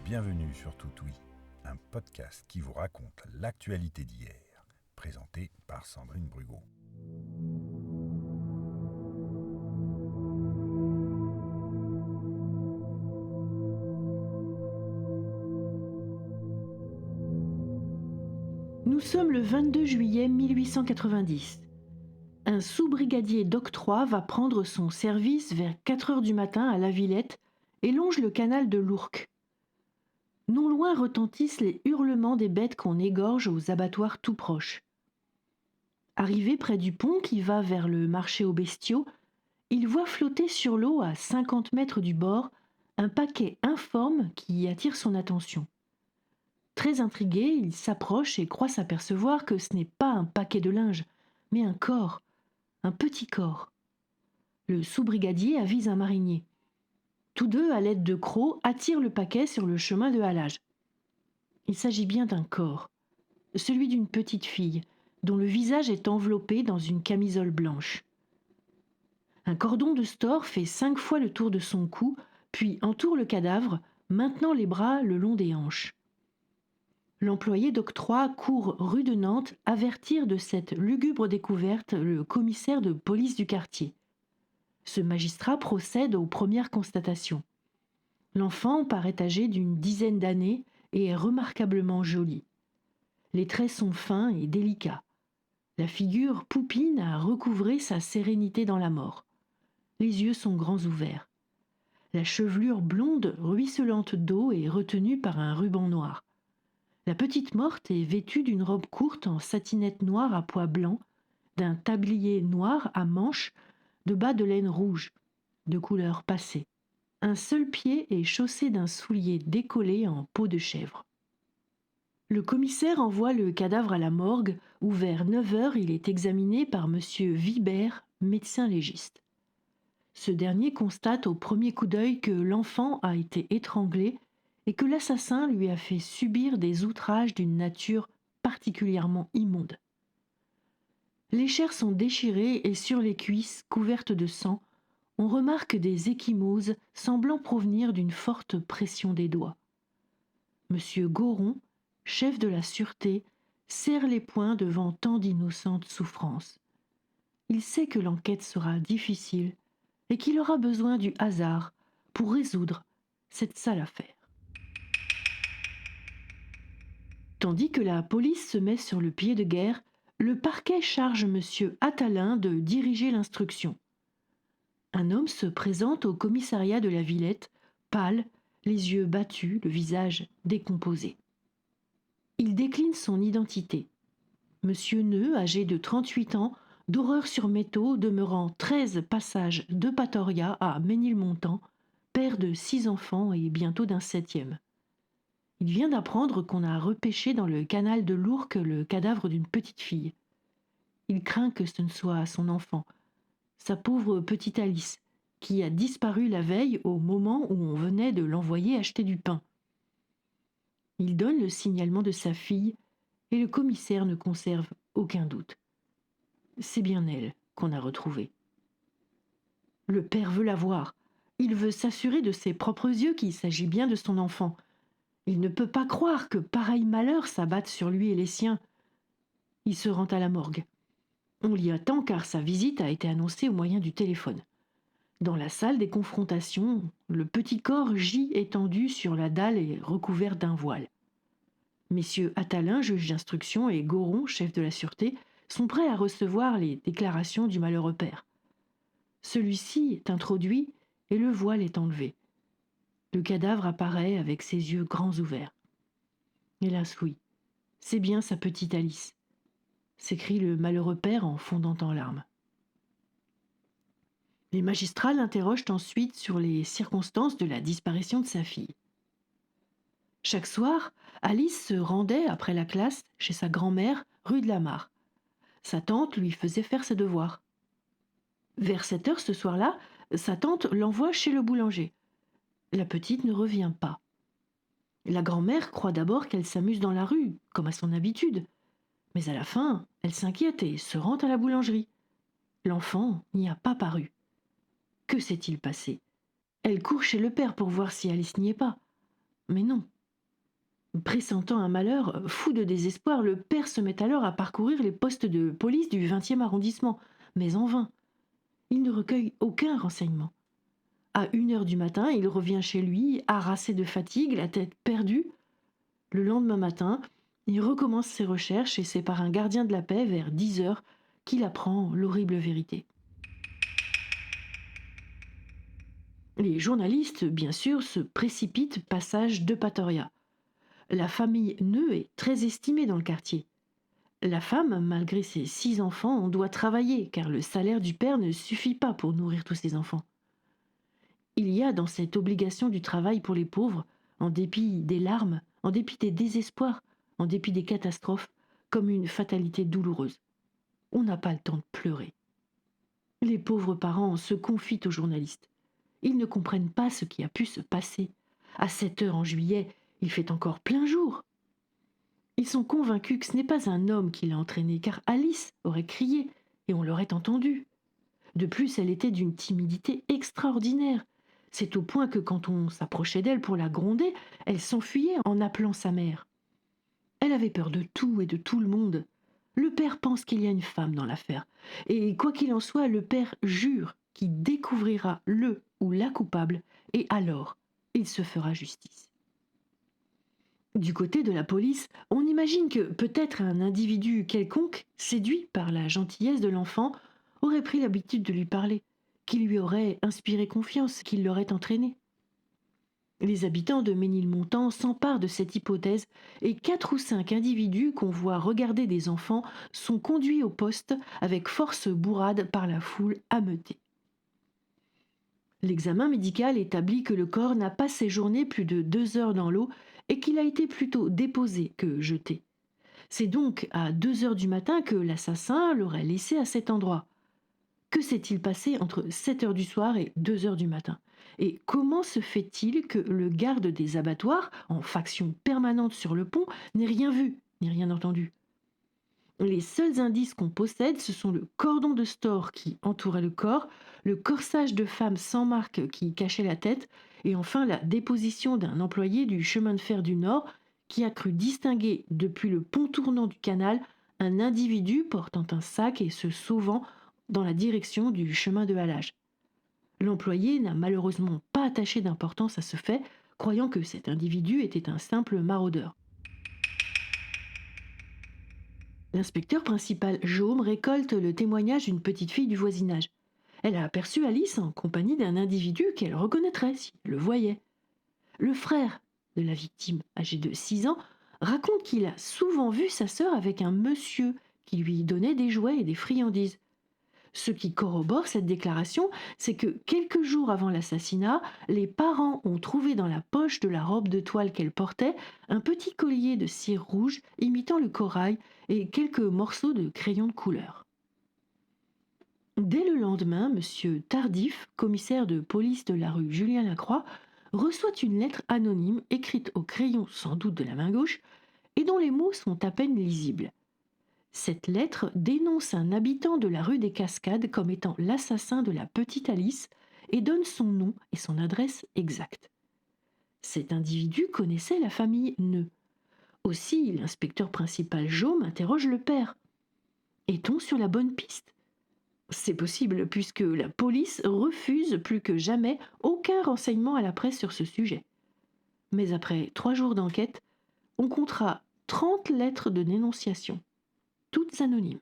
Bienvenue sur Toutoui, un podcast qui vous raconte l'actualité d'hier, présenté par Sandrine Brugot. Nous sommes le 22 juillet 1890. Un sous-brigadier d'octroi va prendre son service vers 4 heures du matin à La Villette et longe le canal de l'Ourcq. Non loin retentissent les hurlements des bêtes qu'on égorge aux abattoirs tout proches. Arrivé près du pont qui va vers le marché aux bestiaux, il voit flotter sur l'eau à 50 mètres du bord un paquet informe qui attire son attention. Très intrigué, il s'approche et croit s'apercevoir que ce n'est pas un paquet de linge, mais un corps, un petit corps. Le sous-brigadier avise un marinier. Tous deux, à l'aide de crocs, attirent le paquet sur le chemin de halage. Il s'agit bien d'un corps, celui d'une petite fille, dont le visage est enveloppé dans une camisole blanche. Un cordon de store fait 5 fois le tour de son cou, puis entoure le cadavre, maintenant les bras le long des hanches. L'employé d'octroi court rue de Nantes avertir de cette lugubre découverte le commissaire de police du quartier. Ce magistrat procède aux premières constatations. L'enfant paraît âgé d'une dizaine d'années et est remarquablement joli. Les traits sont fins et délicats. La figure poupine a recouvré sa sérénité dans la mort. Les yeux sont grands ouverts. La chevelure blonde ruisselante d'eau est retenue par un ruban noir. La petite morte est vêtue d'une robe courte en satinette noire à pois blancs, d'un tablier noir à manches, de bas de laine rouge, de couleur passée. Un seul pied est chaussé d'un soulier décollé en peau de chèvre. Le commissaire envoie le cadavre à la morgue où vers 9 heures il est examiné par M. Vibert, médecin légiste. Ce dernier constate au premier coup d'œil que l'enfant a été étranglé et que l'assassin lui a fait subir des outrages d'une nature particulièrement immonde. Les chairs sont déchirées et sur les cuisses, couvertes de sang, on remarque des ecchymoses semblant provenir d'une forte pression des doigts. Monsieur Goron, chef de la sûreté, serre les poings devant tant d'innocentes souffrances. Il sait que l'enquête sera difficile et qu'il aura besoin du hasard pour résoudre cette sale affaire. Tandis que la police se met sur le pied de guerre, le parquet charge M. Attalin de diriger l'instruction. Un homme se présente au commissariat de la Villette, pâle, les yeux battus, le visage décomposé. Il décline son identité. Monsieur Neu, âgé de 38 ans, d'Horreur-sur-Métaux, demeurant 13 passages de Patoria à Ménilmontant, père de 6 enfants et bientôt d'un 7e. Il vient d'apprendre qu'on a repêché dans le canal de l'Ourcq le cadavre d'une petite fille. Il craint que ce ne soit son enfant, sa pauvre petite Alice, qui a disparu la veille au moment où on venait de l'envoyer acheter du pain. Il donne le signalement de sa fille et le commissaire ne conserve aucun doute. C'est bien elle qu'on a retrouvée. Le père veut la voir. Il veut s'assurer de ses propres yeux qu'il s'agit bien de son enfant. Il ne peut pas croire que pareil malheur s'abatte sur lui et les siens. Il se rend à la morgue. On l'y attend car sa visite a été annoncée au moyen du téléphone. Dans la salle des confrontations, le petit corps gît étendu sur la dalle et recouvert d'un voile. Messieurs Attalin, juge d'instruction, et Goron, chef de la sûreté, sont prêts à recevoir les déclarations du malheureux père. Celui-ci est introduit et le voile est enlevé. Le cadavre apparaît avec ses yeux grands ouverts. Hélas oui, c'est bien sa petite Alice, s'écrie le malheureux père en fondant en larmes. Les magistrats l'interrogent ensuite sur les circonstances de la disparition de sa fille. Chaque soir, Alice se rendait après la classe chez sa grand-mère, rue de la Mare. Sa tante lui faisait faire ses devoirs. Vers 7 heures ce soir-là, sa tante l'envoie chez le boulanger. La petite ne revient pas. La grand-mère croit d'abord qu'elle s'amuse dans la rue, comme à son habitude. Mais à la fin, elle s'inquiète et se rend à la boulangerie. L'enfant n'y a pas paru. Que s'est-il passé ? Elle court chez le père pour voir si Alice n'y est pas. Mais non, Pressentant un malheur, fou de désespoir, le père se met alors à parcourir les postes de police du 20e arrondissement, mais en vain. Il ne recueille aucun renseignement. À 1 heure du matin, il revient chez lui, harassé de fatigue, la tête perdue. Le lendemain matin, il recommence ses recherches et c'est par un gardien de la paix vers 10 heures qu'il apprend l'horrible vérité. Les journalistes, bien sûr, se précipitent passage de Patoria. La famille Neu est très estimée dans le quartier. La femme, malgré ses 6 enfants, doit travailler car le salaire du père ne suffit pas pour nourrir tous ses enfants. Il y a dans cette obligation du travail pour les pauvres, en dépit des larmes, en dépit des désespoirs, en dépit des catastrophes, comme une fatalité douloureuse. On n'a pas le temps de pleurer. Les pauvres parents se confient aux journalistes. Ils ne comprennent pas ce qui a pu se passer. À 7 heures en juillet, il fait encore plein jour. Ils sont convaincus que ce n'est pas un homme qui l'a entraînée, car Alice aurait crié et on l'aurait entendue. De plus, elle était d'une timidité extraordinaire. C'est au point que quand on s'approchait d'elle pour la gronder, elle s'enfuyait en appelant sa mère. Elle avait peur de tout et de tout le monde. Le père pense qu'il y a une femme dans l'affaire. Et quoi qu'il en soit, le père jure qu'il découvrira le ou la coupable, et alors, il se fera justice. Du côté de la police, on imagine que peut-être un individu quelconque, séduit par la gentillesse de l'enfant, aurait pris l'habitude de lui parler, qui lui aurait inspiré confiance, qui l'aurait entraîné. Les habitants de Ménilmontant s'emparent de cette hypothèse et 4 ou 5 individus qu'on voit regarder des enfants sont conduits au poste avec force bourrade par la foule ameutée. L'examen médical établit que le corps n'a pas séjourné plus de 2 heures dans l'eau et qu'il a été plutôt déposé que jeté. C'est donc à 2 heures du matin que l'assassin l'aurait laissé à cet endroit. Que s'est-il passé entre 7 heures du soir et 2 heures du matin? Et comment se fait-il que le garde des abattoirs, en faction permanente sur le pont, n'ait rien vu, ni rien entendu? Les seuls indices qu'on possède, ce sont le cordon de store qui entourait le corps, le corsage de femme sans marque qui cachait la tête, et enfin la déposition d'un employé du chemin de fer du Nord qui a cru distinguer depuis le pont tournant du canal un individu portant un sac et se sauvant dans la direction du chemin de halage. L'employé n'a malheureusement pas attaché d'importance à ce fait, croyant que cet individu était un simple maraudeur. L'inspecteur principal Jaume récolte le témoignage d'une petite fille du voisinage. Elle a aperçu Alice en compagnie d'un individu qu'elle reconnaîtrait si elle le voyait. Le frère de la victime, âgé de 6 ans, raconte qu'il a souvent vu sa sœur avec un monsieur qui lui donnait des jouets et des friandises. Ce qui corrobore cette déclaration, c'est que quelques jours avant l'assassinat, les parents ont trouvé dans la poche de la robe de toile qu'elle portait un petit collier de cire rouge imitant le corail et quelques morceaux de crayon de couleur. Dès le lendemain, M. Tardif, commissaire de police de la rue Julien-Lacroix, reçoit une lettre anonyme écrite au crayon sans doute de la main gauche et dont les mots sont à peine lisibles. Cette lettre dénonce un habitant de la rue des Cascades comme étant l'assassin de la petite Alice et donne son nom et son adresse exacte. Cet individu connaissait la famille Neu. Aussi, l'inspecteur principal Jaume interroge le père. Est-on sur la bonne piste? C'est possible puisque la police refuse plus que jamais aucun renseignement à la presse sur ce sujet. Mais après 3 jours d'enquête, on comptera 30 lettres de dénonciation, toutes anonymes.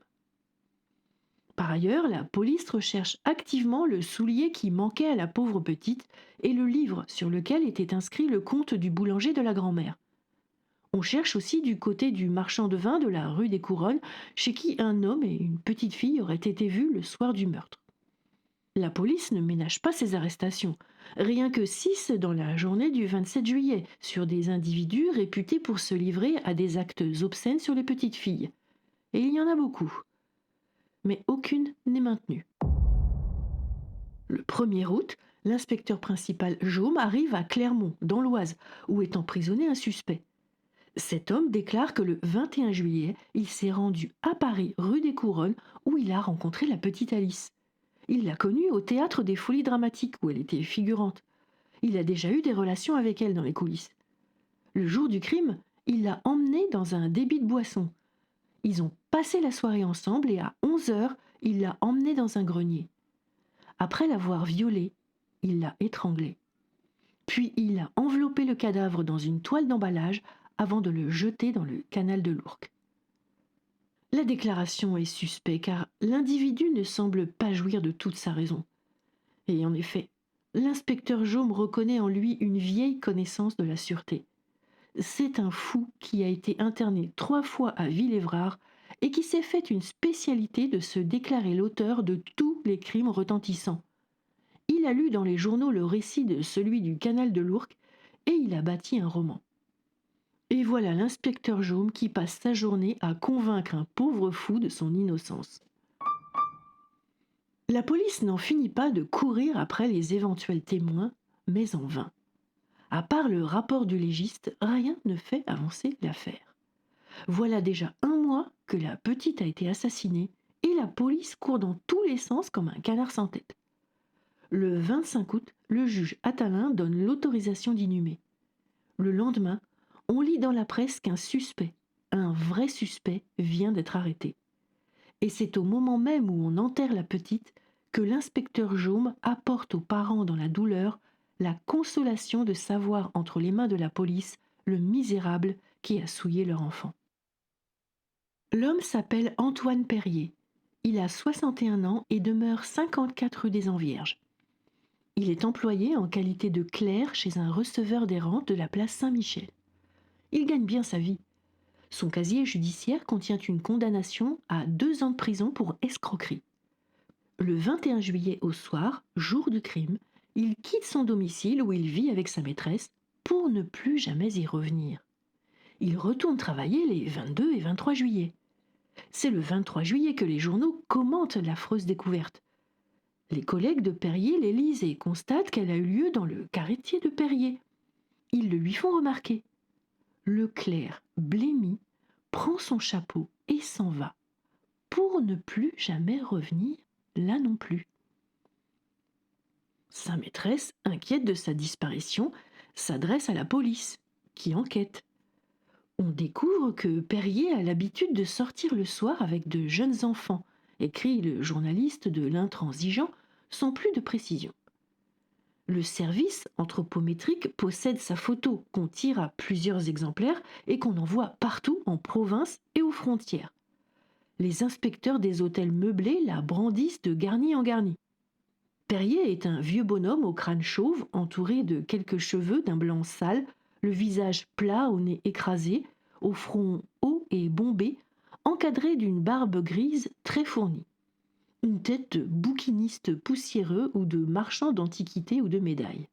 Par ailleurs, la police recherche activement le soulier qui manquait à la pauvre petite et le livre sur lequel était inscrit le compte du boulanger de la grand-mère. On cherche aussi du côté du marchand de vin de la rue des Couronnes, chez qui un homme et une petite fille auraient été vus le soir du meurtre. La police ne ménage pas ses arrestations, rien que 6 dans la journée du 27 juillet, sur des individus réputés pour se livrer à des actes obscènes sur les petites filles. Et il y en a beaucoup. Mais aucune n'est maintenue. Le 1er août, l'inspecteur principal Jaume arrive à Clermont, dans l'Oise, où est emprisonné un suspect. Cet homme déclare que le 21 juillet, il s'est rendu à Paris, rue des Couronnes, où il a rencontré la petite Alice. Il l'a connue au théâtre des Folies Dramatiques, où elle était figurante. Il a déjà eu des relations avec elle dans les coulisses. Le jour du crime, il l'a emmenée dans un débit de boisson. Ils ont passé la soirée ensemble et à 11 heures, il l'a emmenée dans un grenier. Après l'avoir violée, il l'a étranglée. Puis il a enveloppé le cadavre dans une toile d'emballage avant de le jeter dans le canal de l'Ourcq. La déclaration est suspecte car l'individu ne semble pas jouir de toute sa raison. Et en effet, l'inspecteur Jaume reconnaît en lui une vieille connaissance de la sûreté. C'est un fou qui a été interné 3 fois à Villévrard et qui s'est fait une spécialité de se déclarer l'auteur de tous les crimes retentissants. Il a lu dans les journaux le récit de celui du canal de l'Ourcq et il a bâti un roman. Et voilà l'inspecteur Jaume qui passe sa journée à convaincre un pauvre fou de son innocence. La police n'en finit pas de courir après les éventuels témoins, mais en vain. À part le rapport du légiste, rien ne fait avancer l'affaire. Voilà déjà 1 mois que la petite a été assassinée et la police court dans tous les sens comme un canard sans tête. Le 25 août, le juge Attalin donne l'autorisation d'inhumer. Le lendemain, on lit dans la presse qu'un suspect, un vrai suspect, vient d'être arrêté. Et c'est au moment même où on enterre la petite que l'inspecteur Jaume apporte aux parents dans la douleur la consolation de savoir entre les mains de la police le misérable qui a souillé leur enfant. L'homme s'appelle Antoine Perrier. Il a 61 ans et demeure 54 rue des Envierges. Il est employé en qualité de clerc chez un receveur des rentes de la place Saint-Michel. Il gagne bien sa vie. Son casier judiciaire contient une condamnation à 2 ans de prison pour escroquerie. Le 21 juillet au soir, jour du crime, il quitte son domicile où il vit avec sa maîtresse pour ne plus jamais y revenir. Il retourne travailler les 22 et 23 juillet. C'est le 23 juillet que les journaux commentent l'affreuse découverte. Les collègues de Perrier les lisent et constatent qu'elle a eu lieu dans le carretier de Perrier. Ils le lui font remarquer. Le clerc, blêmi, prend son chapeau et s'en va, pour ne plus jamais revenir là non plus. Sa maîtresse, inquiète de sa disparition, s'adresse à la police, qui enquête. On découvre que Perrier a l'habitude de sortir le soir avec de jeunes enfants, écrit le journaliste de l'Intransigeant, sans plus de précision. Le service anthropométrique possède sa photo qu'on tire à plusieurs exemplaires et qu'on envoie partout en province et aux frontières. Les inspecteurs des hôtels meublés la brandissent de garni en garni. Perrier est un vieux bonhomme au crâne chauve, entouré de quelques cheveux d'un blanc sale, le visage plat au nez écrasé, au front haut et bombé, encadré d'une barbe grise très fournie. Une tête de bouquiniste poussiéreux ou de marchand d'antiquités ou de médailles.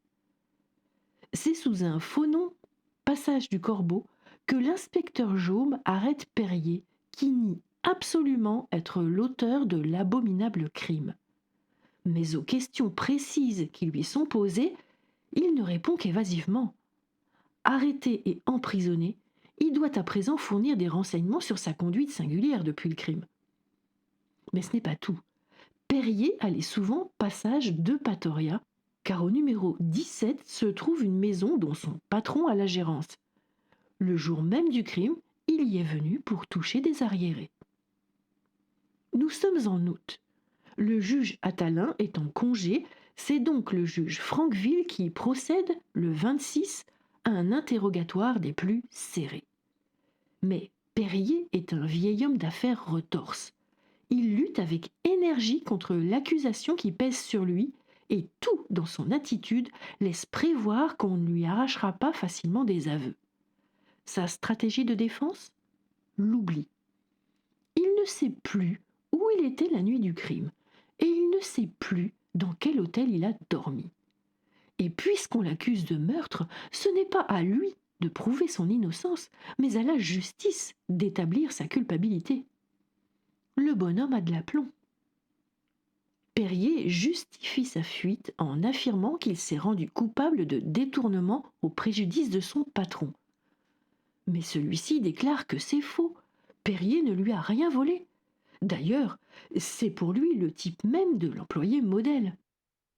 C'est sous un faux nom, Passage du Corbeau, que l'inspecteur Jaume arrête Perrier, qui nie absolument être l'auteur de l'abominable crime. Mais aux questions précises qui lui sont posées, il ne répond qu'évasivement. Arrêté et emprisonné, il doit à présent fournir des renseignements sur sa conduite singulière depuis le crime. Mais ce n'est pas tout. Perrier allait souvent passage de Patoria, car au numéro 17 se trouve une maison dont son patron a la gérance. Le jour même du crime, il y est venu pour toucher des arriérés. Nous sommes en août. Le juge Attalin est en congé, c'est donc le juge Franqueville qui procède, le 26, à un interrogatoire des plus serrés. Mais Perrier est un vieil homme d'affaires retorse. Il lutte avec énergie contre l'accusation qui pèse sur lui et tout dans son attitude laisse prévoir qu'on ne lui arrachera pas facilement des aveux. Sa stratégie de défense ? L'oubli. Il ne sait plus où il était la nuit du crime et il ne sait plus dans quel hôtel il a dormi. Et puisqu'on l'accuse de meurtre, ce n'est pas à lui de prouver son innocence, mais à la justice d'établir sa culpabilité. Le bonhomme a de l'aplomb. Perrier justifie sa fuite en affirmant qu'il s'est rendu coupable de détournement au préjudice de son patron. Mais celui-ci déclare que c'est faux. Perrier ne lui a rien volé. D'ailleurs, c'est pour lui le type même de l'employé modèle.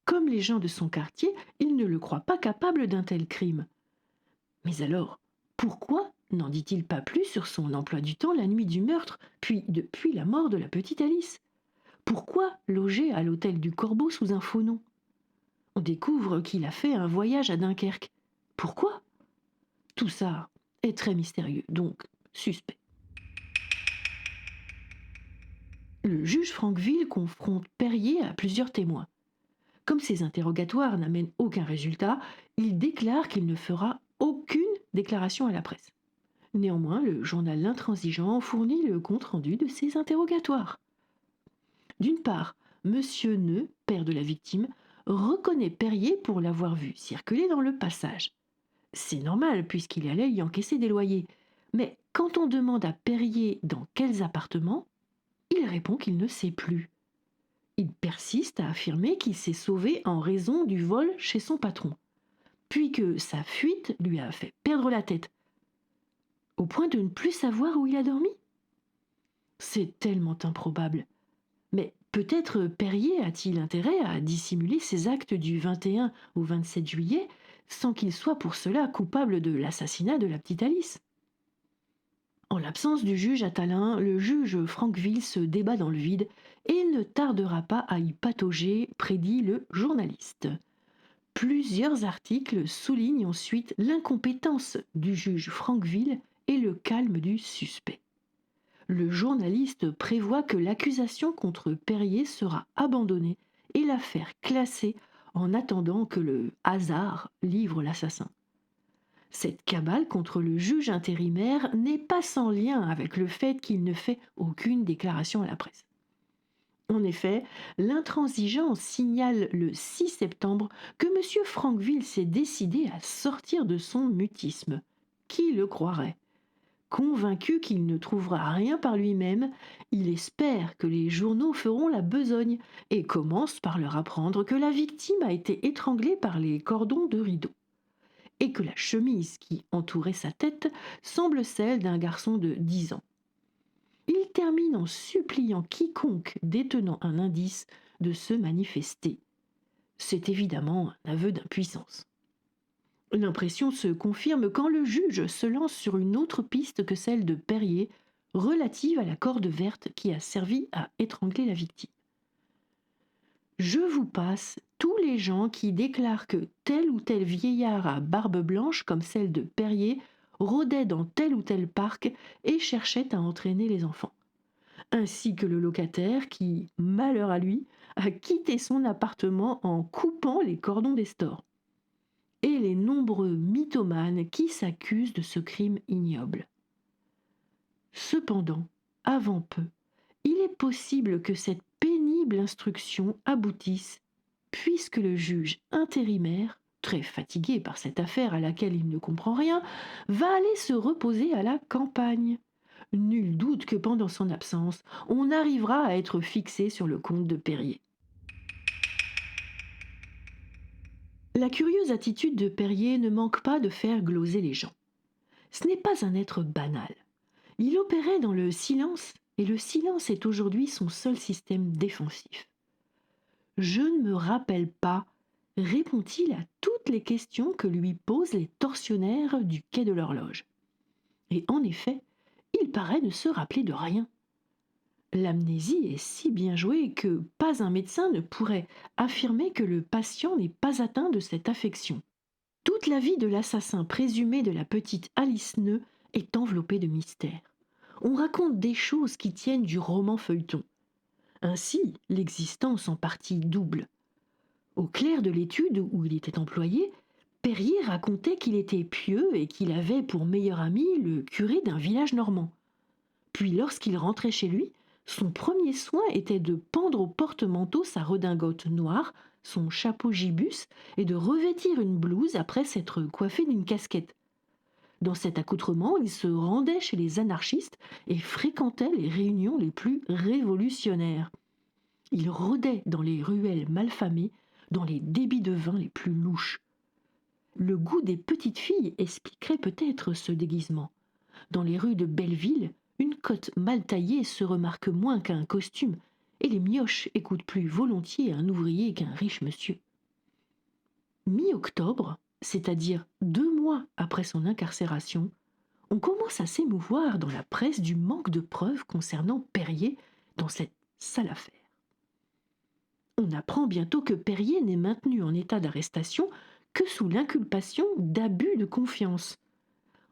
Comme les gens de son quartier, il ne le croit pas capable d'un tel crime. Mais alors, pourquoi n'en dit-il pas plus sur son emploi du temps la nuit du meurtre, puis depuis la mort de la petite Alice? Pourquoi loger à l'hôtel du Corbeau sous un faux nom? On découvre qu'il a fait un voyage à Dunkerque. Pourquoi? Tout ça est très mystérieux, donc suspect. Le juge Franqueville confronte Perrier à plusieurs témoins. Comme ces interrogatoires n'amènent aucun résultat, il déclare qu'il ne fera aucune déclaration à la presse. Néanmoins, le journal L'Intransigeant fournit le compte-rendu de ces interrogatoires. D'une part, Monsieur Neu, père de la victime, reconnaît Perrier pour l'avoir vu circuler dans le passage. C'est normal puisqu'il allait y encaisser des loyers. Mais quand on demande à Perrier dans quels appartements, il répond qu'il ne sait plus. Il persiste à affirmer qu'il s'est sauvé en raison du vol chez son patron, puis que sa fuite lui a fait perdre la tête, au point de ne plus savoir où il a dormi. C'est tellement improbable. Mais peut-être Perrier a-t-il intérêt à dissimuler ses actes du 21 au 27 juillet sans qu'il soit pour cela coupable de l'assassinat de la petite Alice. En l'absence du juge Attalin, le juge Franqueville se débat dans le vide et ne tardera pas à y patauger, prédit le journaliste. Plusieurs articles soulignent ensuite l'incompétence du juge Franqueville et le calme du suspect. Le journaliste prévoit que l'accusation contre Perrier sera abandonnée et l'affaire classée en attendant que le hasard livre l'assassin. Cette cabale contre le juge intérimaire n'est pas sans lien avec le fait qu'il ne fait aucune déclaration à la presse. En effet, l'Intransigeant signale le 6 septembre que M. Franqueville s'est décidé à sortir de son mutisme. Qui le croirait? Convaincu qu'il ne trouvera rien par lui-même, il espère que les journaux feront la besogne et commence par leur apprendre que la victime a été étranglée par les cordons de rideau et que la chemise qui entourait sa tête semble celle d'un garçon de 10 ans. Il termine en suppliant quiconque détenant un indice de se manifester. C'est évidemment un aveu d'impuissance. L'impression se confirme quand le juge se lance sur une autre piste que celle de Perrier, relative à la corde verte qui a servi à étrangler la victime. Je vous passe tous les gens qui déclarent que tel ou tel vieillard à barbe blanche, comme celle de Perrier, rôdait dans tel ou tel parc et cherchait à entraîner les enfants. Ainsi que le locataire qui, malheur à lui, a quitté son appartement en coupant les cordons des stores. Et les nombreux mythomanes qui s'accusent de ce crime ignoble. Cependant, avant peu, il est possible que cette pénible instruction aboutisse, puisque le juge intérimaire, très fatigué par cette affaire à laquelle il ne comprend rien, va aller se reposer à la campagne. Nul doute que pendant son absence, on arrivera à être fixé sur le compte de Perrier. La curieuse attitude de Perrier ne manque pas de faire gloser les gens. Ce n'est pas un être banal. Il opérait dans le silence, et le silence est aujourd'hui son seul système défensif. « Je ne me rappelle pas », répond-il à toutes les questions que lui posent les tortionnaires du quai de l'Horloge. Et en effet, il paraît ne se rappeler de rien. L'amnésie est si bien jouée que pas un médecin ne pourrait affirmer que le patient n'est pas atteint de cette affection. Toute la vie de l'assassin présumé de la petite Alice Neu est enveloppée de mystères. On raconte des choses qui tiennent du roman feuilleton. Ainsi, l'existence en partie double. Au clair de l'étude où il était employé, Perrier racontait qu'il était pieux et qu'il avait pour meilleur ami le curé d'un village normand. Puis lorsqu'il rentrait chez lui, son premier soin était de pendre au porte-manteau sa redingote noire, son chapeau gibus et de revêtir une blouse après s'être coiffé d'une casquette. Dans cet accoutrement, il se rendait chez les anarchistes et fréquentait les réunions les plus révolutionnaires. Il rôdait dans les ruelles malfamées, dans les débits de vin les plus louches. Le goût des petites filles expliquerait peut-être ce déguisement. Dans les rues de Belleville, une cotte mal taillée se remarque moins qu'un costume, et les mioches écoutent plus volontiers un ouvrier qu'un riche monsieur. Mi-octobre, c'est-à-dire 2 mois après son incarcération, On commence à s'émouvoir dans la presse du manque de preuves concernant Perrier dans cette sale affaire. On apprend bientôt que Perrier n'est maintenu en état d'arrestation que sous l'inculpation d'abus de confiance.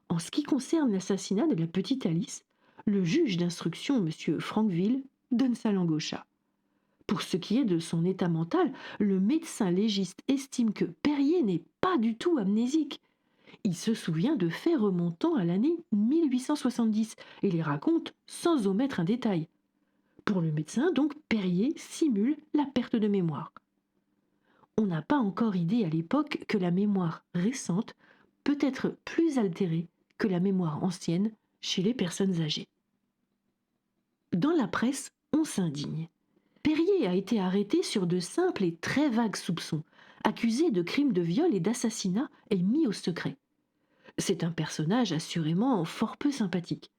En ce qui concerne l'assassinat de la petite Alice, le juge d'instruction, M. Franqueville, donne sa langue au chat. Pour ce qui est de son état mental, le médecin légiste estime que Perrier n'est pas du tout amnésique. Il se souvient de faits remontant à l'année 1870 et les raconte sans omettre un détail. Pour le médecin, donc, Perrier simule la perte de mémoire. On n'a pas encore idée à l'époque que la mémoire récente peut être plus altérée que la mémoire ancienne chez les personnes âgées. Dans la presse, on s'indigne. Perrier a été arrêté sur de simples et très vagues soupçons, accusé de crimes de viol et d'assassinat et mis au secret. C'est un personnage assurément fort peu sympathique.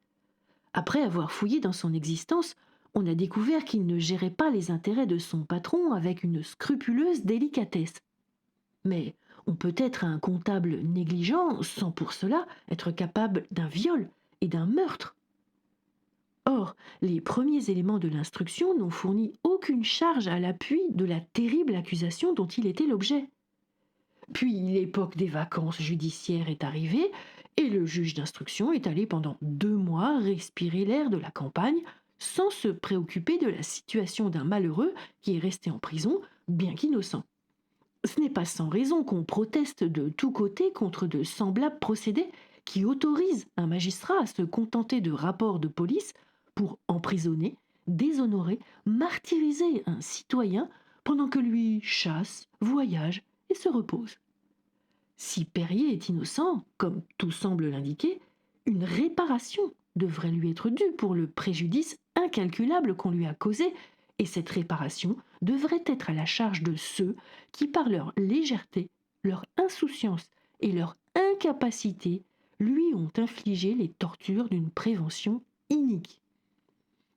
Après avoir fouillé dans son existence, on a découvert qu'il ne gérait pas les intérêts de son patron avec une scrupuleuse délicatesse. Mais on peut être un comptable négligent sans pour cela être capable d'un viol et d'un meurtre. Or, les premiers éléments de l'instruction n'ont fourni aucune charge à l'appui de la terrible accusation dont il était l'objet. Puis l'époque des vacances judiciaires est arrivée et le juge d'instruction est allé pendant 2 mois respirer l'air de la campagne sans se préoccuper de la situation d'un malheureux qui est resté en prison, bien qu'innocent. Ce n'est pas sans raison qu'on proteste de tous côtés contre de semblables procédés qui autorisent un magistrat à se contenter de rapports de police pour emprisonner, déshonorer, martyriser un citoyen pendant que lui chasse, voyage et se repose. Si Perrier est innocent, comme tout semble l'indiquer, une réparation devrait lui être due pour le préjudice incalculable qu'on lui a causé, et cette réparation devrait être à la charge de ceux qui, par leur légèreté, leur insouciance et leur incapacité, lui ont infligé les tortures d'une prévention inique.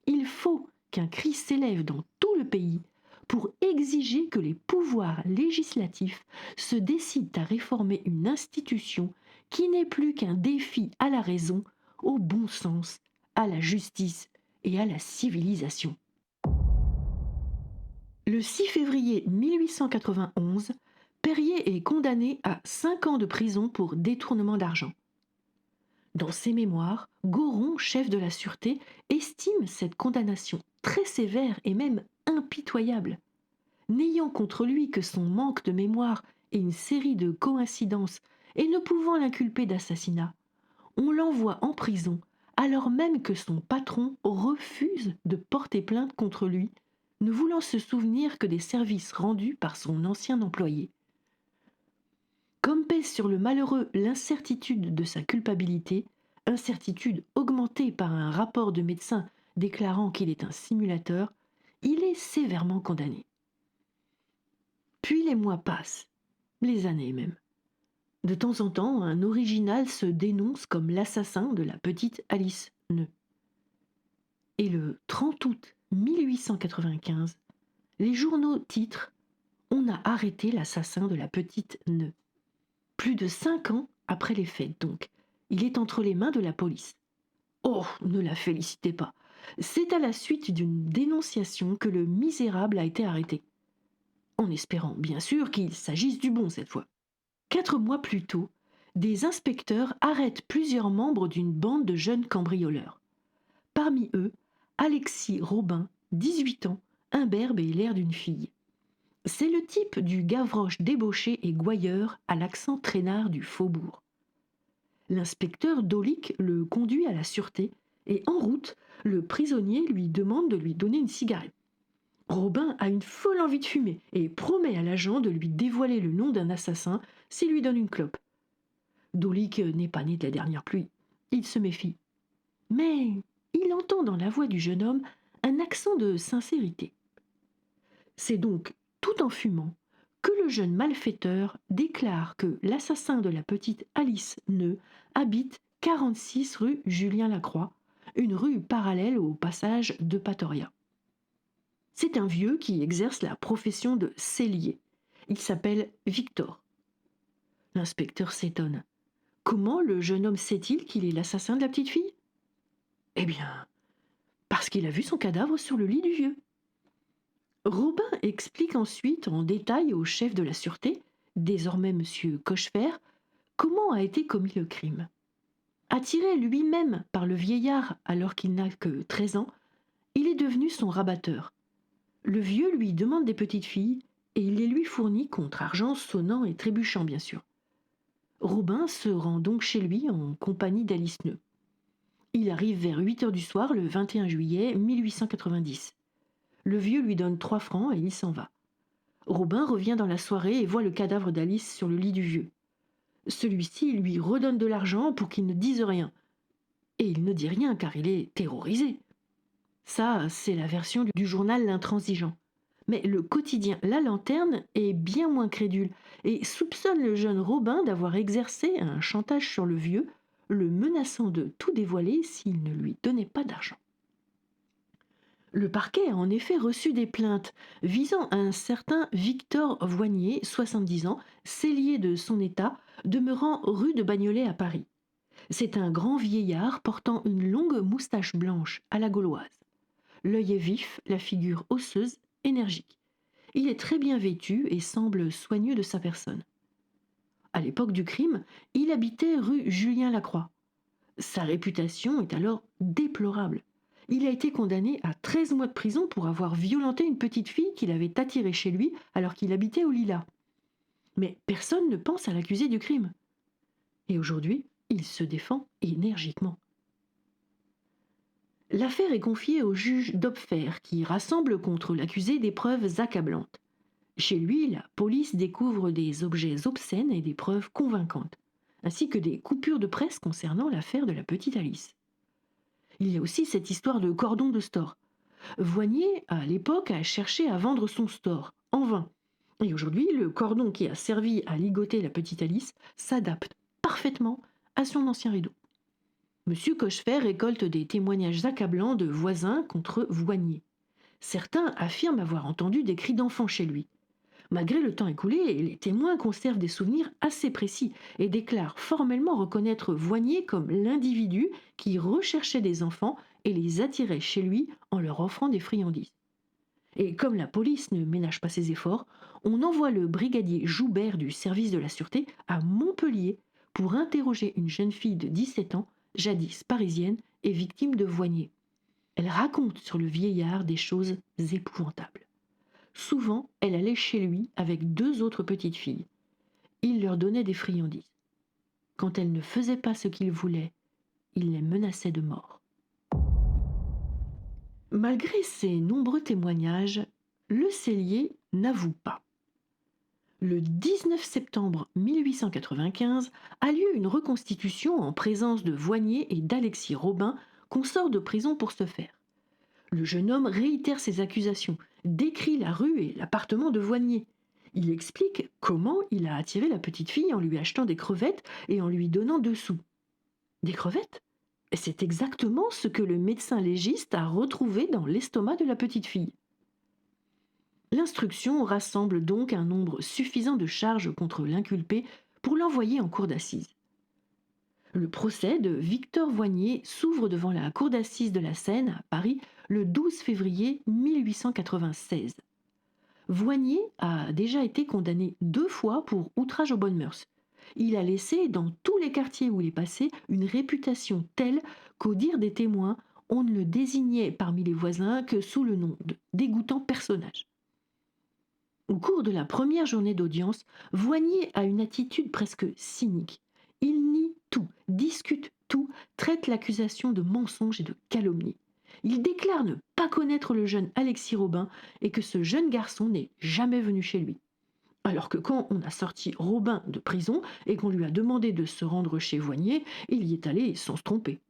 Il faut qu'un cri s'élève dans tout le pays pour exiger que les pouvoirs législatifs se décident à réformer une institution qui n'est plus qu'un défi à la raison, au bon sens, à la justice et à la civilisation. Le 6 février 1891, Perrier est condamné à 5 ans de prison pour détournement d'argent. Dans ses mémoires, Goron, chef de la sûreté, estime cette condamnation très sévère et même impitoyable. N'ayant contre lui que son manque de mémoire et une série de coïncidences, et ne pouvant l'inculper d'assassinat, on l'envoie en prison alors même que son patron refuse de porter plainte contre lui, ne voulant se souvenir que des services rendus par son ancien employé. Comme pèse sur le malheureux l'incertitude de sa culpabilité, incertitude augmentée par un rapport de médecin déclarant qu'il est un simulateur, il est sévèrement condamné. Puis les mois passent, les années même. De temps en temps, un original se dénonce comme l'assassin de la petite Alice Neu. Et le 30 août 1895, les journaux titrent « On a arrêté l'assassin de la petite Neu ». Plus de 5 ans après les faits, donc, il est entre les mains de la police. Oh, ne la félicitez pas. C'est à la suite d'une dénonciation que le misérable a été arrêté. En espérant, bien sûr, qu'il s'agisse du bon cette fois. 4 mois plus tôt, des inspecteurs arrêtent plusieurs membres d'une bande de jeunes cambrioleurs. Parmi eux, Alexis Robin, 18 ans, imberbe et l'air d'une fille. C'est le type du Gavroche débauché et gouailleur à l'accent traînard du faubourg. L'inspecteur Dolic le conduit à la sûreté et en route, le prisonnier lui demande de lui donner une cigarette. Robin a une folle envie de fumer et promet à l'agent de lui dévoiler le nom d'un assassin s'il lui donne une clope. Dolic n'est pas né de la dernière pluie. Il se méfie. Mais il entend dans la voix du jeune homme un accent de sincérité. C'est donc tout en fumant que le jeune malfaiteur déclare que l'assassin de la petite Alice Neu habite 46 rue Julien-Lacroix, une rue parallèle au passage de Patoria. C'est un vieux qui exerce la profession de sellier. Il s'appelle Victor. L'inspecteur s'étonne. Comment le jeune homme sait-il qu'il est l'assassin de la petite fille? Eh bien, parce qu'il a vu son cadavre sur le lit du vieux. Robin explique ensuite en détail au chef de la sûreté, désormais monsieur Cochefer, comment a été commis le crime. Attiré lui-même par le vieillard alors qu'il n'a que 13 ans, il est devenu son rabatteur. Le vieux lui demande des petites filles et il les lui fournit contre argent sonnant et trébuchant bien sûr. Robin se rend donc chez lui en compagnie d'Alice Neu. Il arrive vers 8 heures du soir le 21 juillet 1890. Le vieux lui donne 3 francs et il s'en va. Robin revient dans la soirée et voit le cadavre d'Alice sur le lit du vieux. Celui-ci lui redonne de l'argent pour qu'il ne dise rien. Et il ne dit rien car il est terrorisé. Ça, c'est la version du journal L'Intransigeant. Mais le quotidien La Lanterne est bien moins crédule et soupçonne le jeune Robin d'avoir exercé un chantage sur le vieux, le menaçant de tout dévoiler s'il ne lui donnait pas d'argent. Le parquet a en effet reçu des plaintes visant un certain Victor Voignier, 70 ans, sellier de son état, demeurant rue de Bagnolet à Paris. C'est un grand vieillard portant une longue moustache blanche à la gauloise. L'œil est vif, la figure osseuse, énergique. Il est très bien vêtu et semble soigneux de sa personne. À l'époque du crime, il habitait rue Julien-Lacroix. Sa réputation est alors déplorable. Il a été condamné à 13 mois de prison pour avoir violenté une petite fille qu'il avait attirée chez lui alors qu'il habitait aux Lilas. Mais personne ne pense à l'accuser du crime. Et aujourd'hui, il se défend énergiquement. L'affaire est confiée au juge Dopfer qui rassemble contre l'accusé des preuves accablantes. Chez lui, la police découvre des objets obscènes et des preuves convaincantes, ainsi que des coupures de presse concernant l'affaire de la petite Alice. Il y a aussi cette histoire de cordon de store. Voignier, à l'époque, a cherché à vendre son store, en vain. Et aujourd'hui, le cordon qui a servi à ligoter la petite Alice s'adapte parfaitement à son ancien rideau. Monsieur Cochefer récolte des témoignages accablants de voisins contre Voignier. Certains affirment avoir entendu des cris d'enfants chez lui. Malgré le temps écoulé, les témoins conservent des souvenirs assez précis et déclarent formellement reconnaître Voignier comme l'individu qui recherchait des enfants et les attirait chez lui en leur offrant des friandises. Et comme la police ne ménage pas ses efforts, on envoie le brigadier Joubert du service de la sûreté à Montpellier pour interroger une jeune fille de 17 ans, jadis parisienne et victime de Voignier. Elle raconte sur le vieillard des choses épouvantables. Souvent, elle allait chez lui avec 2 autres petites filles. Il leur donnait des friandises. Quand elles ne faisaient pas ce qu'il voulait, il les menaçait de mort. Malgré ces nombreux témoignages, le sellier n'avoue pas. Le 19 septembre 1895 a lieu une reconstitution en présence de Voignier et d'Alexis Robin, qu'on sort de prison pour ce faire. Le jeune homme réitère ses accusations, décrit la rue et l'appartement de Voignier. Il explique comment il a attiré la petite fille en lui achetant des crevettes et en lui donnant 2 sous. Des crevettes? C'est exactement ce que le médecin légiste a retrouvé dans l'estomac de la petite fille. L'instruction rassemble donc un nombre suffisant de charges contre l'inculpé pour l'envoyer en cour d'assises. Le procès de Victor Voignier s'ouvre devant la cour d'assises de la Seine à Paris le 12 février 1896. Voignier a déjà été condamné 2 fois pour outrage aux bonnes mœurs. Il a laissé dans tous les quartiers où il est passé une réputation telle qu'au dire des témoins, on ne le désignait parmi les voisins que sous le nom de dégoûtant personnage. Au cours de la première journée d'audience, Voignier a une attitude presque cynique. Il nie tout, discute tout, traite l'accusation de mensonge et de calomnie. Il déclare ne pas connaître le jeune Alexis Robin et que ce jeune garçon n'est jamais venu chez lui. Alors que quand on a sorti Robin de prison et qu'on lui a demandé de se rendre chez Voignier, il y est allé sans se tromper.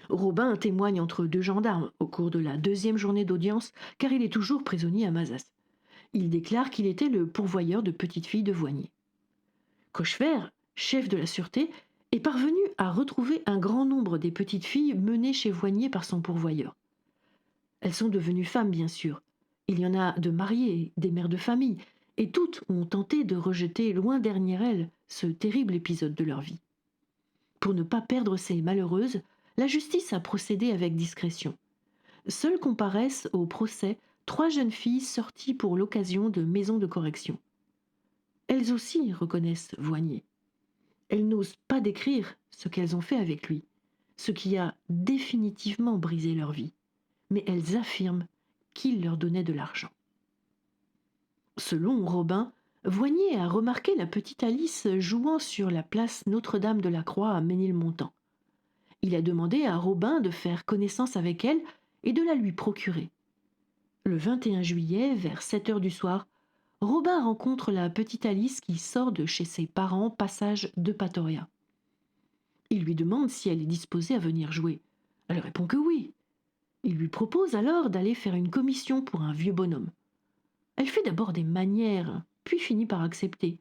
Robin témoigne entre 2 gendarmes au cours de la 2e journée d'audience car il est toujours prisonnier à Mazas. Il déclare qu'il était le pourvoyeur de petites filles de Voignier. Cochefer, chef de la sûreté, est parvenu à retrouver un grand nombre des petites filles menées chez Voignier par son pourvoyeur. Elles sont devenues femmes, bien sûr. Il y en a de mariées, des mères de famille, et toutes ont tenté de rejeter loin derrière elles ce terrible épisode de leur vie. Pour ne pas perdre ces malheureuses, la justice a procédé avec discrétion. Seules comparaissent au procès 3 jeunes filles sorties pour l'occasion de maisons de correction. Elles aussi reconnaissent Voignier. Elles n'osent pas décrire ce qu'elles ont fait avec lui, ce qui a définitivement brisé leur vie, mais elles affirment qu'il leur donnait de l'argent. Selon Robin, Voignier a remarqué la petite Alice jouant sur la place Notre-Dame de la Croix à Ménilmontant. Il a demandé à Robin de faire connaissance avec elle et de la lui procurer. Le 21 juillet, vers 7 heures du soir, Robin rencontre la petite Alice qui sort de chez ses parents, passage de Patoria. Il lui demande si elle est disposée à venir jouer. Elle répond que oui. Il lui propose alors d'aller faire une commission pour un vieux bonhomme. Elle fait d'abord des manières, puis finit par accepter.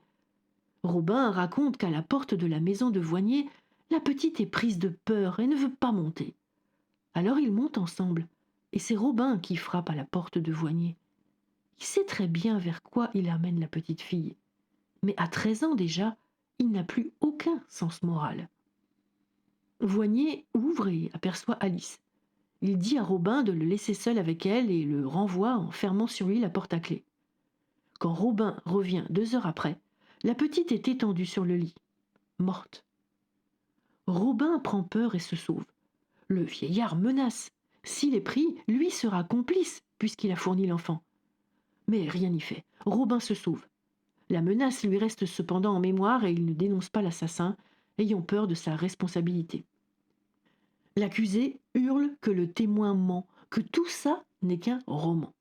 Robin raconte qu'à la porte de la maison de Voignier, la petite est prise de peur et ne veut pas monter. Alors ils montent ensemble, et c'est Robin qui frappe à la porte de Voignier. Il sait très bien vers quoi il amène la petite fille. Mais à 13 ans déjà, il n'a plus aucun sens moral. Voignier ouvre et aperçoit Alice. Il dit à Robin de le laisser seul avec elle et le renvoie en fermant sur lui la porte à clé. Quand Robin revient 2 heures après, la petite est étendue sur le lit, morte. Robin prend peur et se sauve. Le vieillard menace. S'il est pris, lui sera complice puisqu'il a fourni l'enfant. Mais rien n'y fait. Robin se sauve. La menace lui reste cependant en mémoire et il ne dénonce pas l'assassin, ayant peur de sa responsabilité. L'accusé hurle que le témoin ment, que tout ça n'est qu'un roman.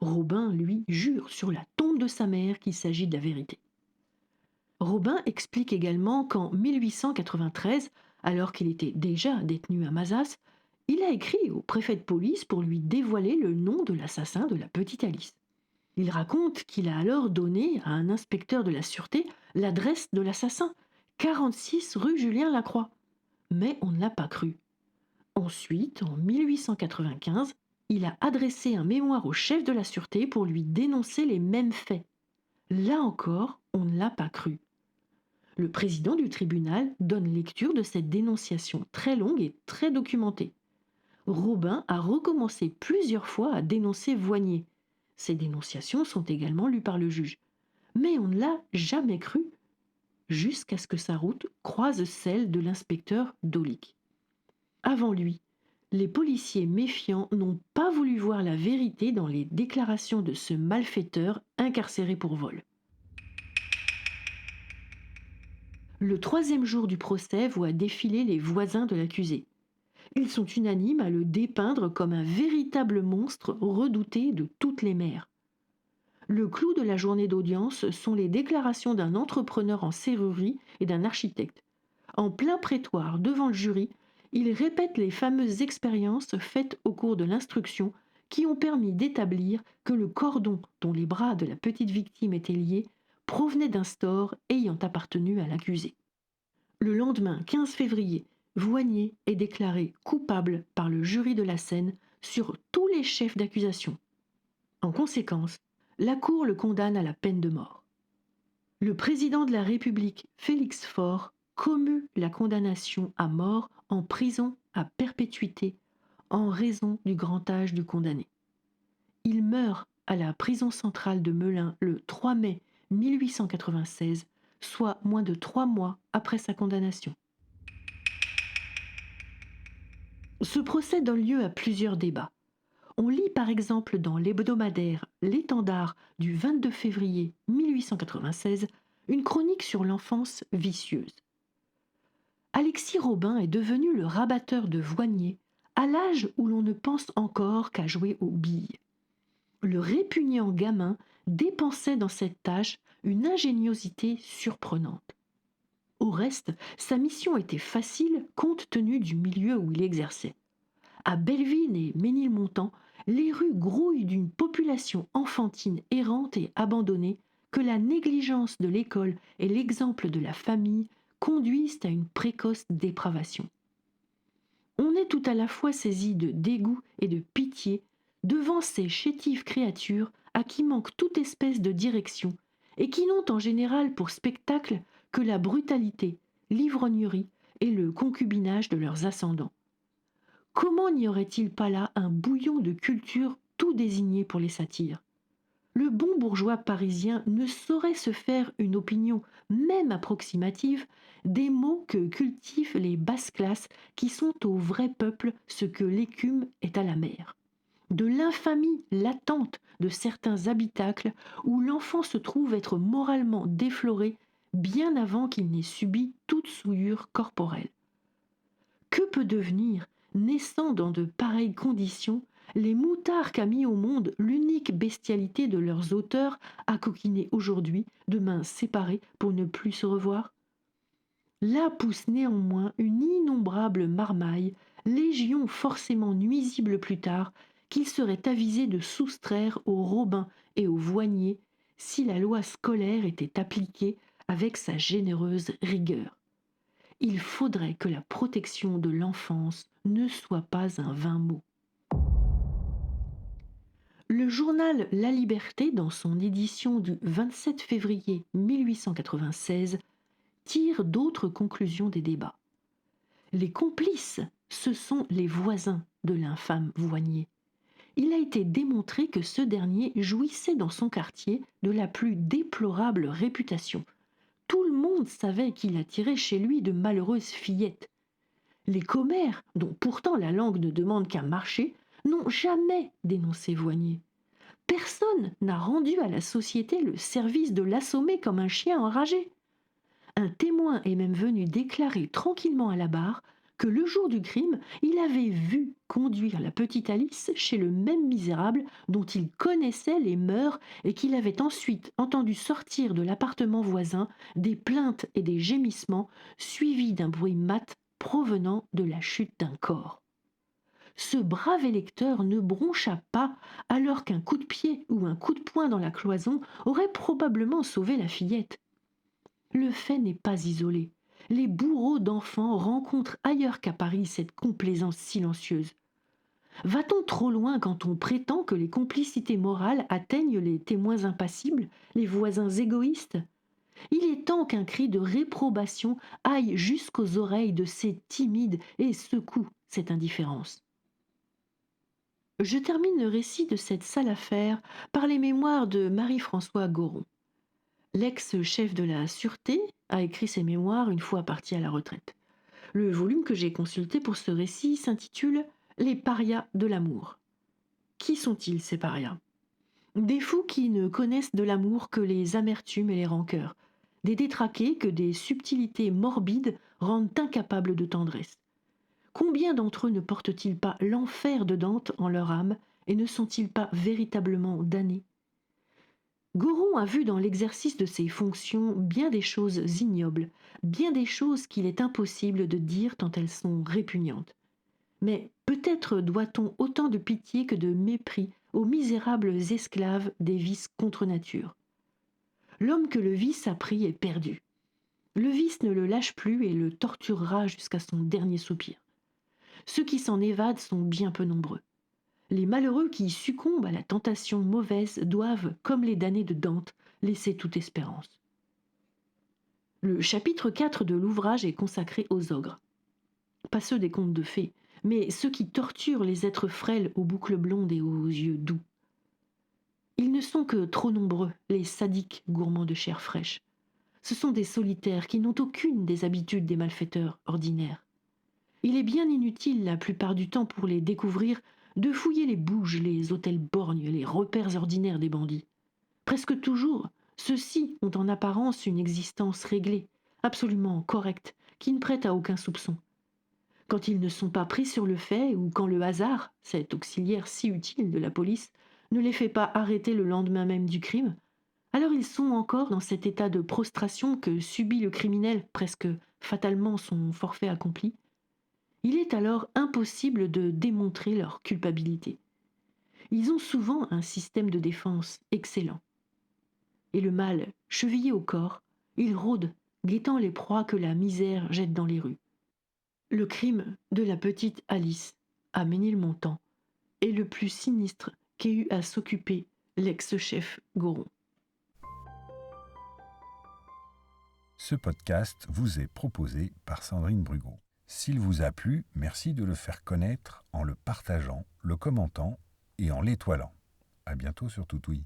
Robin, lui, jure sur la tombe de sa mère qu'il s'agit de la vérité. Robin explique également qu'en 1893, alors qu'il était déjà détenu à Mazas, il a écrit au préfet de police pour lui dévoiler le nom de l'assassin de la petite Alice. Il raconte qu'il a alors donné à un inspecteur de la sûreté l'adresse de l'assassin, 46 rue Julien Lacroix. Mais on ne l'a pas cru. Ensuite, en 1895, il a adressé un mémoire au chef de la sûreté pour lui dénoncer les mêmes faits. Là encore, on ne l'a pas cru. Le président du tribunal donne lecture de cette dénonciation très longue et très documentée. Robin a recommencé plusieurs fois à dénoncer Voignier. Ces dénonciations sont également lues par le juge. Mais on ne l'a jamais cru, jusqu'à ce que sa route croise celle de l'inspecteur Dolic. Avant lui, les policiers méfiants n'ont pas voulu voir la vérité dans les déclarations de ce malfaiteur incarcéré pour vol. Le 3e jour du procès voit défiler les voisins de l'accusé. Ils sont unanimes à le dépeindre comme un véritable monstre redouté de toutes les mères. Le clou de la journée d'audience sont les déclarations d'un entrepreneur en serrurerie et d'un architecte. En plein prétoire devant le jury, ils répètent les fameuses expériences faites au cours de l'instruction qui ont permis d'établir que le cordon dont les bras de la petite victime étaient liés provenait d'un store ayant appartenu à l'accusé. Le lendemain, 15 février, Voignier est déclaré coupable par le jury de la Seine sur tous les chefs d'accusation. En conséquence, la Cour le condamne à la peine de mort. Le président de la République, Félix Faure, commue la condamnation à mort en prison à perpétuité en raison du grand âge du condamné. Il meurt à la prison centrale de Melun le 3 mai 1896, soit moins de 3 mois après sa condamnation. Ce procès donne lieu à plusieurs débats. On lit par exemple dans l'hebdomadaire L'Étendard du 22 février 1896 une chronique sur l'enfance vicieuse. Alexis Robin est devenu le rabatteur de Voignier à l'âge où l'on ne pense encore qu'à jouer aux billes. Le répugnant gamin dépensait dans cette tâche une ingéniosité surprenante. Au reste, sa mission était facile compte tenu du milieu où il exerçait. À Belleville et Ménilmontant, les rues grouillent d'une population enfantine errante et abandonnée que la négligence de l'école et l'exemple de la famille conduisent à une précoce dépravation. On est tout à la fois saisi de dégoût et de pitié devant ces chétives créatures à qui manque toute espèce de direction et qui n'ont en général pour spectacle que la brutalité, l'ivrognerie et le concubinage de leurs ascendants. Comment n'y aurait-il pas là un bouillon de culture tout désigné pour les satires? Le bon bourgeois parisien ne saurait se faire une opinion, même approximative, des mots que cultivent les basses classes qui sont au vrai peuple ce que l'écume est à la mer. De l'infamie latente de certains habitacles où l'enfant se trouve être moralement défloré bien avant qu'il n'ait subi toute souillure corporelle. Que peut devenir, naissant dans de pareilles conditions, les moutards qu'a mis au monde l'unique bestialité de leurs auteurs à coquiner aujourd'hui, demain séparés pour ne plus se revoir? Là pousse néanmoins une innombrable marmaille, légion forcément nuisible plus tard, qu'il serait avisé de soustraire aux robins et aux voiniers si la loi scolaire était appliquée avec sa généreuse rigueur. Il faudrait que la protection de l'enfance ne soit pas un vain mot. Le journal La Liberté, dans son édition du 27 février 1896, tire d'autres conclusions des débats. Les complices, ce sont les voisins de l'infâme Voignier. Il a été démontré que ce dernier jouissait dans son quartier de la plus déplorable réputation. Tout le monde savait qu'il attirait chez lui de malheureuses fillettes. Les commères, dont pourtant la langue ne demande qu'à marcher, n'ont jamais dénoncé Voignier. Personne n'a rendu à la société le service de l'assommer comme un chien enragé. Un témoin est même venu déclarer tranquillement à la barre que le jour du crime, il avait vu conduire la petite Alice chez le même misérable dont il connaissait les mœurs et qu'il avait ensuite entendu sortir de l'appartement voisin des plaintes et des gémissements suivis d'un bruit mat provenant de la chute d'un corps. Ce brave électeur ne broncha pas alors qu'un coup de pied ou un coup de poing dans la cloison aurait probablement sauvé la fillette. Le fait n'est pas isolé. Les bourreaux d'enfants rencontrent ailleurs qu'à Paris cette complaisance silencieuse. Va-t-on trop loin quand on prétend que les complicités morales atteignent les témoins impassibles, les voisins égoïstes? Il est temps qu'un cri de réprobation aille jusqu'aux oreilles de ces timides et secoue cette indifférence. Je termine le récit de cette sale affaire par les mémoires de Marie-François Goron. L'ex-chef de la Sûreté a écrit ses mémoires une fois parti à la retraite. Le volume que j'ai consulté pour ce récit s'intitule « Les parias de l'amour ». Qui sont-ils, ces parias? Des fous qui ne connaissent de l'amour que les amertumes et les rancœurs, des détraqués que des subtilités morbides rendent incapables de tendresse. Combien d'entre eux ne portent-ils pas l'enfer de Dante en leur âme et ne sont-ils pas véritablement damnés? Goron a vu dans l'exercice de ses fonctions bien des choses ignobles, bien des choses qu'il est impossible de dire tant elles sont répugnantes. Mais peut-être doit-on autant de pitié que de mépris aux misérables esclaves des vices contre nature. L'homme que le vice a pris est perdu. Le vice ne le lâche plus et le torturera jusqu'à son dernier soupir. Ceux qui s'en évadent sont bien peu nombreux. Les malheureux qui succombent à la tentation mauvaise doivent, comme les damnés de Dante, laisser toute espérance. Le chapitre 4 de l'ouvrage est consacré aux ogres. Pas ceux des contes de fées, mais ceux qui torturent les êtres frêles aux boucles blondes et aux yeux doux. Ils ne sont que trop nombreux, les sadiques gourmands de chair fraîche. Ce sont des solitaires qui n'ont aucune des habitudes des malfaiteurs ordinaires. Il est bien inutile la plupart du temps pour les découvrir de fouiller les bouges, les hôtels borgnes, les repères ordinaires des bandits. Presque toujours, ceux-ci ont en apparence une existence réglée, absolument correcte, qui ne prête à aucun soupçon. Quand ils ne sont pas pris sur le fait ou quand le hasard, cet auxiliaire si utile de la police, ne les fait pas arrêter le lendemain même du crime, alors ils sont encore dans cet état de prostration que subit le criminel presque fatalement son forfait accompli. Il est alors impossible de démontrer leur culpabilité. Ils ont souvent un système de défense excellent. Et le mal, chevillé au corps, ils rôdent, guettant les proies que la misère jette dans les rues. Le crime de la petite Alice, à Ménilmontant, est le plus sinistre qu'ait eu à s'occuper l'ex-chef Goron. Ce podcast vous est proposé par Sandrine Brugot. S'il vous a plu, merci de le faire connaître en le partageant, le commentant et en l'étoilant. À bientôt sur Toutouille.